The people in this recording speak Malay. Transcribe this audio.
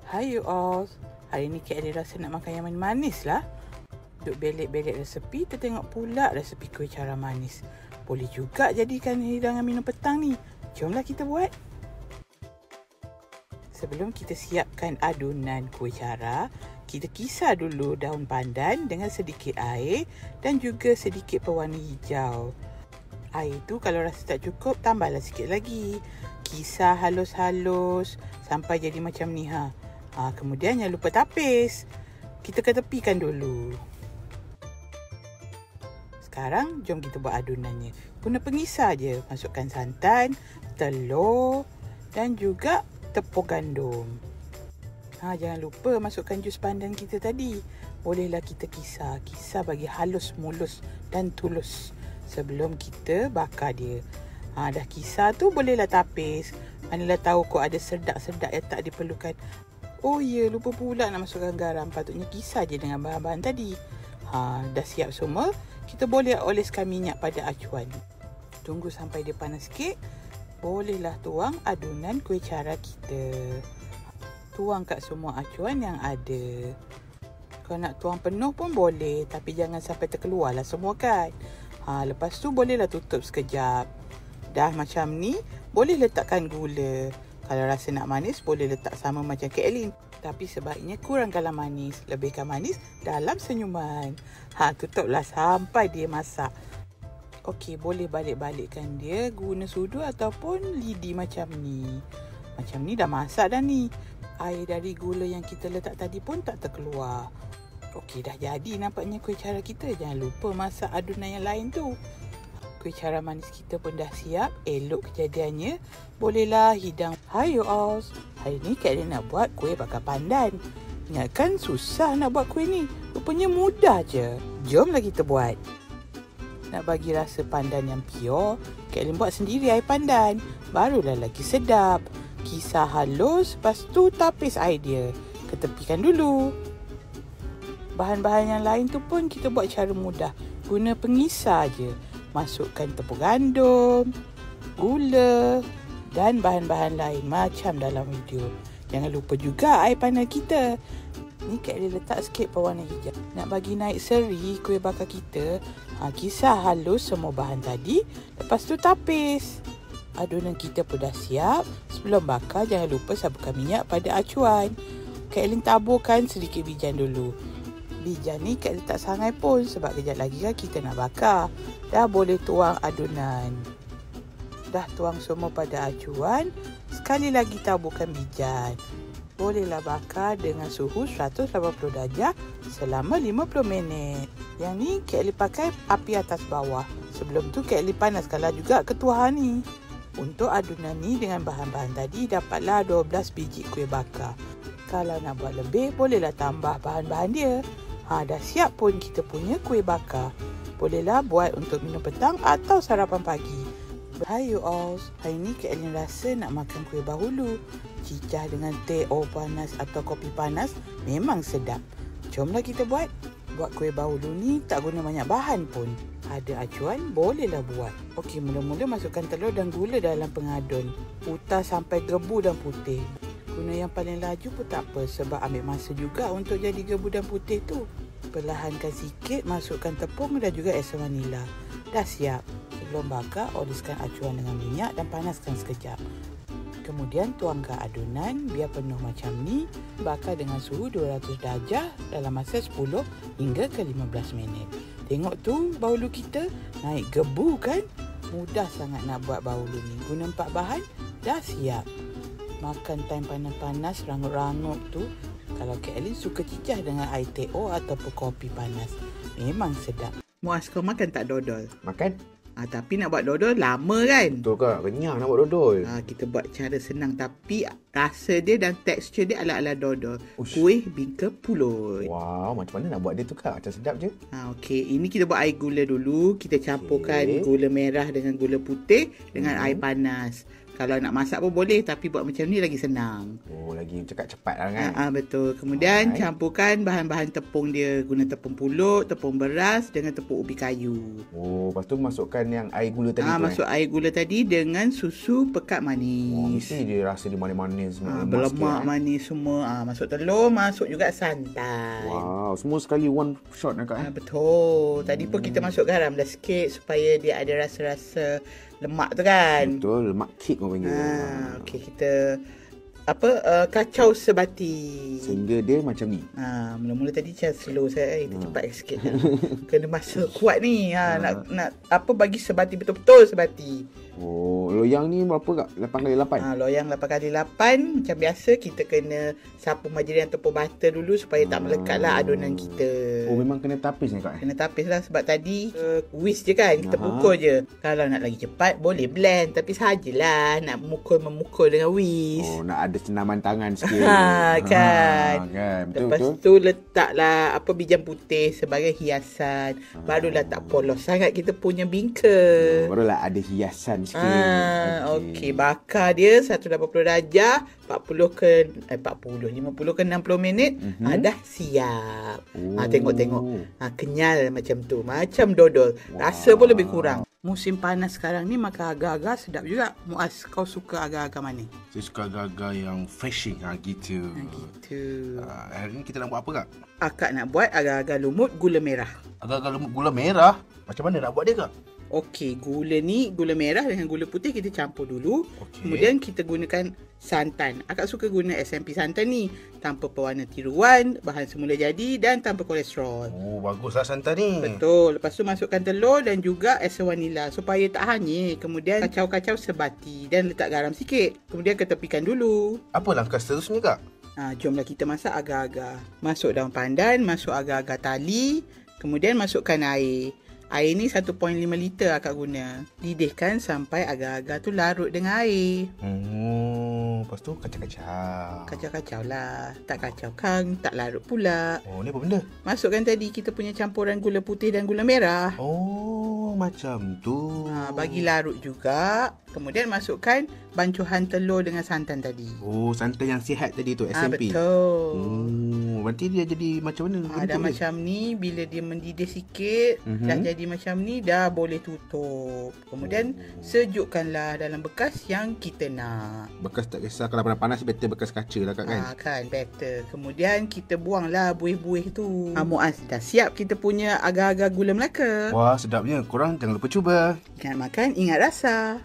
Hai you all. Hari ni Kak Ali rasa nak makan yang manis lah. Duk belik-belik resepi, tertengok pula resepi kuih cara manis. Boleh juga jadikan hidangan minum petang ni. Jomlah kita buat. Sebelum kita siapkan adunan kuih cara, kita kisar dulu daun pandan dengan sedikit air dan juga sedikit pewarna hijau. Air tu kalau rasa tak cukup, tambahlah sikit lagi. Kisar halus-halus sampai jadi macam ni ha. Kemudian jangan lupa tapis. Kita ketepikan dulu. Sekarang jom kita buat adunannya. Guna pengisar je. Masukkan santan, telur dan juga tepung gandum. Jangan lupa masukkan jus pandan kita tadi. Bolehlah kita kisar. Kisar bagi halus, mulus dan tulus sebelum kita bakar dia. Dah kisar tu bolehlah tapis. Manalah tahu kok ada serdak-serdak yang tak diperlukan. Oh ya, lupa pula nak masukkan garam. Patutnya kisar je dengan bahan-bahan tadi. Dah siap semua. Kita boleh oleskan minyak pada acuan. Tunggu sampai dia panas sikit. Bolehlah tuang adunan kuih cara kita. Tuang kat semua acuan yang ada. Kalau nak tuang penuh pun boleh. Tapi jangan sampai terkeluarlah semua kan. Lepas tu bolehlah tutup sekejap. Dah macam ni, boleh letakkan gula. Kalau rasa nak manis, boleh letak sama macam Kak Elin. Tapi sebaiknya kurangkanlah manis. Lebihkan manis dalam senyuman. Tutuplah sampai dia masak. Okey, boleh balik-balikkan dia guna sudu ataupun lidi macam ni. Macam ni dah masak dah ni. Air dari gula yang kita letak tadi pun tak terkeluar. Okey, dah jadi nampaknya kuih cara kita. Jangan lupa masak adunan yang lain tu. Kuih cara manis kita pun dah siap. Elok kejadiannya. Bolehlah hidang. Hai you all. Hari ni Kak Elin nak buat kuih bakar pandan. Ingatkan susah nak buat kuih ni. Rupanya mudah je. Jomlah kita buat. Nak bagi rasa pandan yang pure, Kak Elin buat sendiri air pandan. Barulah lagi sedap. Kisar halus, lepas tu tapis air dia. Ketepikan dulu. Bahan-bahan yang lain tu pun kita buat cara mudah. Guna pengisar je. Masukkan tepung gandum, gula dan bahan-bahan lain macam dalam video. Jangan lupa juga air pandan kita. Ni Kak Elin letak sikit pewarna hijau. Nak bagi naik seri kuih bakar kita, kisar halus semua bahan tadi. Lepas tu tapis. Adunan kita pun dah siap. Sebelum bakar, jangan lupa saburkan minyak pada acuan. Kak Elin taburkan sedikit bijan dulu. Bijan ni Kak Elin tak sangai pun sebab kejap lagi kan kita nak bakar. Dah boleh tuang adunan. Dah tuang semua pada acuan. Sekali lagi taburkan bijan. Bolehlah bakar dengan suhu 180 darjah selama 50 minit. Yang ni Kak Elin pakai api atas bawah. Sebelum tu Kak Elin panaskanlah juga ketuahan ni. Untuk adunan ni dengan bahan-bahan tadi dapatlah 12 biji kuih bakar. Kalau nak buat lebih, bolehlah tambah bahan-bahan dia. Dah siap pun kita punya kuih bakar. Bolehlah buat untuk minum petang atau sarapan pagi. Hai you all. Hari ni Kak Elin rasa nak makan kuih bahulu. Cicah dengan teh panas atau kopi panas memang sedap. Jomlah kita buat. Buat kuih bahulu ni tak guna banyak bahan pun. Ada acuan, bolehlah buat. Okey, mula-mula masukkan telur dan gula dalam pengadun. Putar sampai gebu dan putih. Guna yang paling laju pun tak apa sebab ambil masa juga untuk jadi gebu dan putih tu. Perlahankan sikit, masukkan tepung dan juga esa vanila. Dah siap. Sebelum bakar, oleskan acuan dengan minyak dan panaskan sekejap. Kemudian tuangkan adunan biar penuh macam ni. Bakar dengan suhu 200 darjah dalam masa 10 hingga ke 15 minit. Tengok tu bahulu kita naik gebu kan? Mudah sangat nak buat bahulu ni. Guna 4 bahan, dah siap. Makan time panas-panas, rangut-rangut tu. Kalau Kak Elin suka cicah dengan air teh ataupun kopi panas. Memang sedap. Muas kau makan tak dodol? Makan? Tapi nak buat dodol lama kan? Betul ke? Kenyang nak buat dodol. Kita buat cara senang tapi rasa dia dan tekstur dia ala-ala dodol. Ush. Kuih bingka pulut. Wow, macam mana nak buat dia tu Kak? Macam sedap je. Okey, ini kita buat air gula dulu. Kita campurkan gula merah dengan gula putih dengan air panas. Kalau nak masak pun boleh, tapi buat macam ni lagi senang. Oh, lagi cakap cepat lah kan. Betul. Kemudian Alright. campurkan bahan-bahan tepung dia. Guna tepung pulut, tepung beras dengan tepung ubi kayu. Oh, lepas tu masukkan yang air gula tadi tu Masuk air gula tadi dengan susu pekat Oh, manis. mesti dia rasa dia manis-manis. Berlemak manis semua. Masuk telur, masuk juga santan. Wow, semua sekali one shot kan Kak? Betul. Tadi pun kita masuk garam dah sikit supaya dia ada rasa-rasa lemak tu kan. Betul, lemak kek orang panggil. Okey, kita kacau sebati. Sehingga dia macam ni. Mula-mula tadi macam slow saya, kita cepat sikit. Kena masa kuat ni. Nak bagi sebati betul-betul sebati. Oh, loyang ni berapa Kak? 8x8? Loyang 8x8. Macam biasa kita kena sapu majerian ataupun butter dulu supaya tak melekat lah adunan kita. Oh, memang kena tapis ni Kak? Kena tapis lah sebab tadi whisk je kan, kita pukul je. Kalau nak lagi cepat boleh blend, tapi sajalah nak memukul dengan whisk. Oh, nak ada senaman tangan sikit. Kan. Betul, Lepas betul. tu letaklah bijang putih sebagai hiasan. Barulah tak polos sangat kita punya bingka. Barulah ada hiasan sikit. Okey, bakar dia 180 darjah 50 ke 60 minit. Dah siap. Tengok. Kenyal macam tu. Macam dodol. Rasa pun lebih kurang. Musim panas sekarang ni makan agar-agar sedap juga. Muaz, kau suka agar-agar mana? Saya suka agar-agar yang freshing gitu. Gitu. Hari ni kita nak buat apa Kak? Akak nak buat agar-agar lumut gula merah. Agar-agar lumut gula merah? Macam mana nak buat dia Kak? Okey, gula merah dengan gula putih kita campur dulu. Okey. Kemudian kita gunakan santan. Akak suka guna SMP santan ni. Tanpa pewarna tiruan, bahan semula jadi dan tanpa kolesterol. Oh, baguslah santan ni. Betul. Lepas tu masukkan telur dan juga esa vanila supaya tak hanyut. Kemudian kacau-kacau sebati dan letak garam sikit. Kemudian ketepikan dulu. Apa langkah seterusnya Kak? Jomlah kita masak agar-agar. Masuk daun pandan, masuk agar-agar tali. Kemudian masukkan air. Air ni 1.5 liter akak guna. Didihkan sampai agar-agar tu larut dengan air. Lepas tu kacau-kacau. Kacau-kacau lah. Tak kacau kan, tak larut pula. Oh, ni apa benda? Masukkan tadi kita punya campuran gula putih dan gula merah. Oh, macam tu. Bagi larut juga. Kemudian masukkan bancuhan telur dengan santan tadi. Oh, santan yang sihat tadi tu, SMP. Betul. Berarti dia jadi macam mana? Dah macam ni, bila dia mendidih sikit, dah jadi macam ni, dah boleh tutup. Kemudian sejukkanlah dalam bekas yang kita nak. Bekas tak kisah, kalau panas better bekas kaca lah Kak kan? Kan, better. Kemudian kita buanglah buih-buih tu. Muaz, dah siap kita punya agar-agar gula Melaka. Wah, sedapnya. Korang jangan lupa cuba. Ingat makan, ingat rasa.